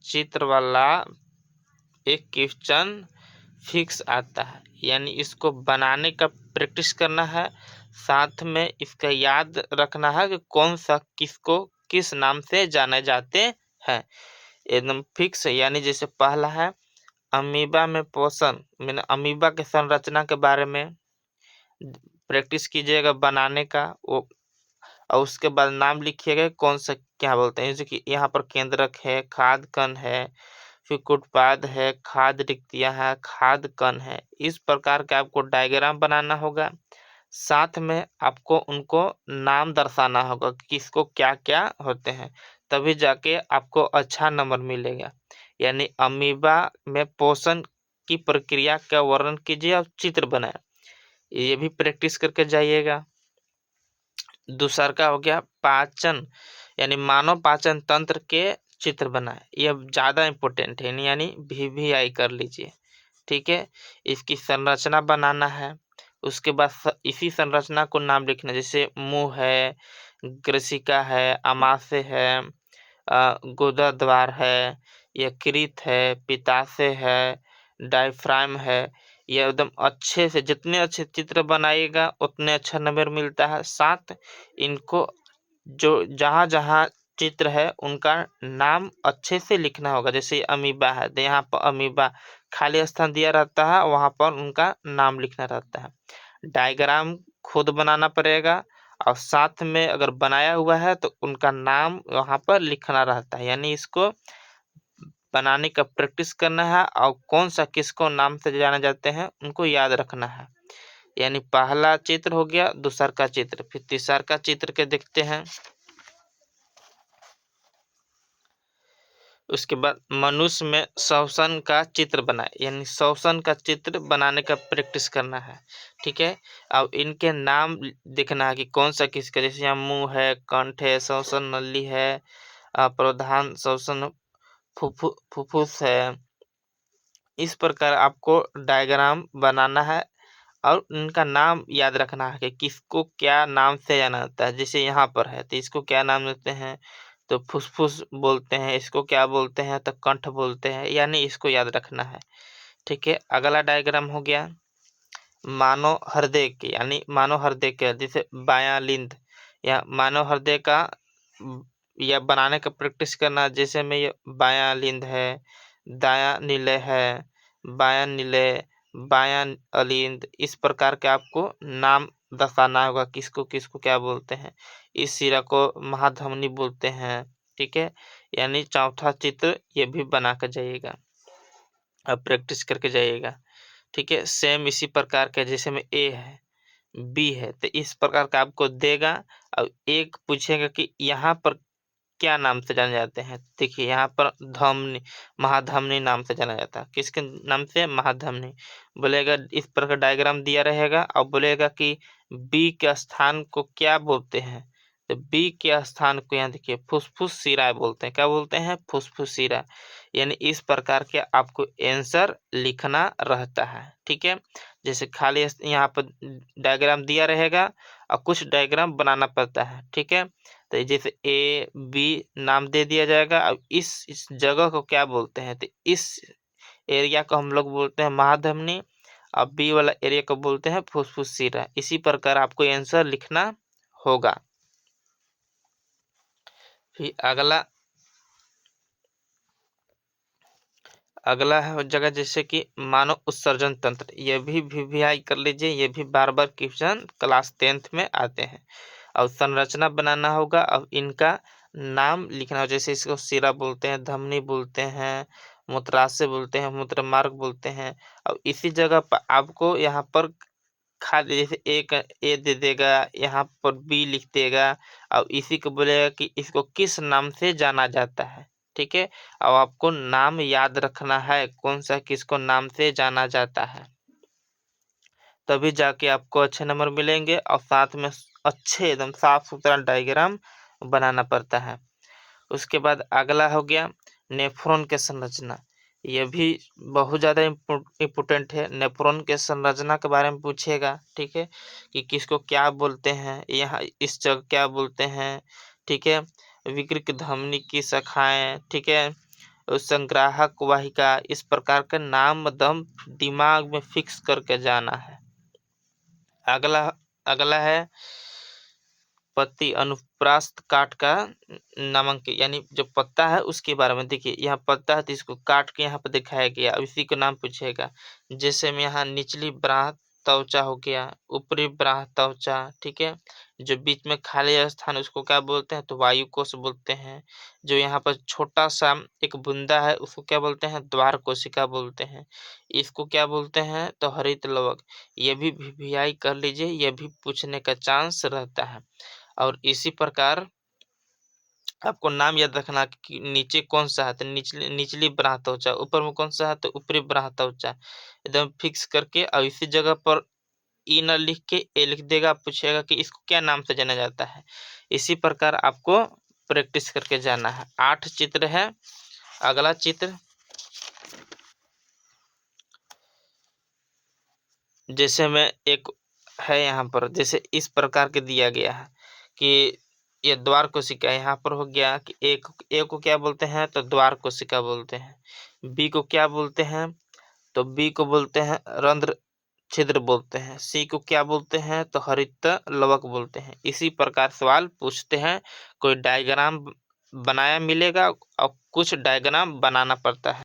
चित्र वाला एक क्वेश्चन फिक्स आता है, यानी इसको बनाने का प्रैक्टिस करना है, साथ में इसका याद रखना है कि कौन सा किसको किस नाम से जाने जाते हैं, एकदम फिक्स है। यानी जैसे पहला है अमीबा में पोषण, मैंने अमीबा के संरचना के बारे में प्रैक्टिस कीजिएगा बनाने का वो, और उसके बाद नाम लिखिएगा कौन सा क्या बोलते हैं, जैसे कि यहाँ पर केंद्रक है, खाद कण है, फिर उत्पाद है, खाद रिक्तियां है, खाद कण है। इस प्रकार का आपको डायग्राम बनाना होगा, साथ में आपको उनको नाम दर्शाना होगा कि किसको क्या क्या होते हैं, तभी जाके आपको अच्छा नंबर मिलेगा। यानी अमीबा में पोषण की प्रक्रिया का वर्णन कीजिए और चित्र बनाए, ये भी प्रैक्टिस करके जाइएगा। दूसरा का हो गया पाचन, यानी मानव पाचन तंत्र के चित्र बनाए, यह ज्यादा इंपॉर्टेंट है, यानी VVI कर लीजिए, ठीक है। इसकी संरचना बनाना है, उसके बाद इसी संरचना को नाम लिखना, जैसे मुंह है, ग्रसिका है, अमाशय है, गुदा द्वार है, यकृत है, पित्ताशय है, डायफ्राम है। ये एकदम अच्छे से जितने अच्छे चित्र बनाइएगा उतने अच्छा नंबर मिलता है। साथ इनको जो जहाँ जहाँ चित्र है उनका नाम अच्छे से लिखना होगा, जैसे अमीबा है तो यहाँ पर अमीबा खाली स्थान दिया रहता है, वहां पर उनका नाम लिखना रहता है। डायग्राम खुद बनाना पड़ेगा और साथ में अगर बनाया हुआ है तो उनका नाम वहां पर लिखना रहता है, यानी इसको बनाने का प्रैक्टिस करना है और कौन सा किसको नाम से जाने जाते हैं उनको याद रखना है। यानी पहला चित्र हो गया, दूसरा का चित्र, फिर तीसरा का चित्र के देखते हैं। उसके बाद मनुष्य में श्वसन का चित्र बनाए, यानी श्वसन का चित्र बनाने का प्रैक्टिस करना है, ठीक है। अब इनके नाम देखना है कि कौन सा किसका, जैसे यहाँ मुंह है, कंठ है, श्वसन नली है, प्रधान श्वसन फुफ्फुस है। इस प्रकार आपको डायग्राम बनाना है और उनका नाम याद रखना है कि किसको क्या नाम से जाना जाता है। जैसे यहाँ पर है तो इसको क्या नाम देते हैं, तो फुसफुस बोलते हैं, इसको क्या बोलते हैं तो कंठ बोलते हैं, यानी इसको याद रखना है, ठीक है। अगला डायग्राम हो गया मानव हृदय के, यानी मानव हृदय के जैसे बायां लिंद, या मानव हृदय का या बनाने का प्रैक्टिस करना, जैसे में ये बायां लिंद है, दायां निलय है, बायां निलय, बायां अलिंद। इस प्रकार के आपको नाम दर्शाना होगा किसको किसको क्या बोलते हैं। इस सिरा को महाधमनी बोलते हैं, ठीक है। यानी चौथा चित्र ये भी बना कर जाइएगा, अब प्रैक्टिस करके जाइएगा, ठीक है। सेम इसी प्रकार के जैसे में ए है, बी है, तो इस प्रकार का आपको देगा और एक पूछेगा कि यहाँ पर क्या नाम से जाने जाते हैं। देखिए यहाँ पर धमनी, महाधमनी नाम से जाना जाता है, किसके नाम से, महाधमनी। बोलेगा इस प्रकार डायग्राम दिया रहेगा और बोलेगा कि बी के स्थान को क्या बोलते हैं, तो बी के स्थान को यहाँ देखिए फुसफुस सिरा बोलते हैं, क्या बोलते हैं, फुसफुस सिरा। यानी इस प्रकार के आपको आंसर लिखना रहता है, ठीक है। जैसे खाली यहाँ पर डायग्राम दिया रहेगा और कुछ डायग्राम बनाना पड़ता है, ठीक है। तो जैसे ए बी नाम दे दिया जाएगा। अब इस जगह को क्या बोलते हैं, तो इस एरिया को हम लोग बोलते हैं महाधमनी, अब बी वाला एरिया को बोलते हैं फुसफुस सिरा। इसी प्रकार आपको आंसर लिखना होगा। फिर अगला है जगह जैसे कि मानव उत्सर्जन तंत्र, ये भी VVI कर लीजिए, ये भी बार बार क्वेश्चन क्लास 10th में आते हैं। और संरचना बनाना होगा, अब इनका नाम लिखना हो, जैसे इसको सिरा बोलते हैं, धमनी बोलते हैं, मूत्राशय बोलते हैं, मूत्र मार्ग बोलते हैं। अब इसी जगह पर आपको यहाँ पर खाली जैसे एक ए दे देगा, यहाँ पर बी लिख देगा और इसी को बोलेगा कि इसको किस नाम से जाना जाता है, ठीक है। अब आपको नाम याद रखना है कौन सा किसको नाम से जाना जाता है, तभी जाके आपको अच्छे नंबर मिलेंगे। और साथ में अच्छे एकदम साफ सुथरा डायग्राम बनाना पड़ता है। उसके बाद अगला हो गया नेफ्रॉन के संरचना, यह भी बहुत ज़्यादा इम्पोर्टेंट है। नेफ्रॉन के संरचना के बारे में पूछेगा, ठीक है, कि किसको क्या बोलते हैं, यहाँ इस जगह क्या बोलते हैं, ठीक है। विकृत धमनी की शाखाएं, ठीक है। संग्राहक वाहिका, इस प्रकार के नाम दम दिमाग में फिक्स करके जाना है। अगला अगला है पत्ती अनुप्रास्थ काट का नामांकन, यानी जो पत्ता है उसके बारे में। देखिए यहाँ पत्ता है तो इसको काट के यहाँ पर दिखाया गया, अब इसी को नाम पूछेगा। जैसे में यहाँ निचली ब्राह त्वचा हो गया, ऊपरी ब्राह त्वचा, ठीक है। जो बीच में खाली स्थान उसको क्या बोलते हैं, तो वायु कोश बोलते हैं। जो यहाँ पर छोटा सा एक बूंदा है उसको क्या बोलते हैं, द्वार कोशिका बोलते हैं। इसको क्या बोलते हैं, तो हरित लवक। ये भी वीवीआई कर लीजिए, ये भी पूछने का चांस रहता है। और इसी प्रकार आपको नाम याद रखना कि नीचे कौन सा है, तो निचली ब्राह त्वचा, ऊपर में कौन सा है, तो ऊपरी ब्राह त्वचा। एकदम फिक्स करके और इसी जगह पर ई न लिख के ए लिख देगा, पूछेगा कि इसको क्या नाम से जाना जाता है। इसी प्रकार आपको प्रैक्टिस करके जाना है। 8 चित्र है। अगला चित्र जैसे में एक है यहाँ पर, जैसे इस प्रकार के दिया गया है कि ये द्वार कोशिका। यहाँ पर हो गया कि ए को क्या बोलते हैं, तो द्वार कोशिका बोलते हैं। बी को क्या बोलते हैं, तो बी को बोलते हैं रंध्र छिद्र बोलते हैं। सी को क्या बोलते हैं, तो हरित लवक बोलते हैं। इसी प्रकार सवाल पूछते हैं, कोई डायग्राम बनाया मिलेगा और कुछ डायग्राम बनाना पड़ता है।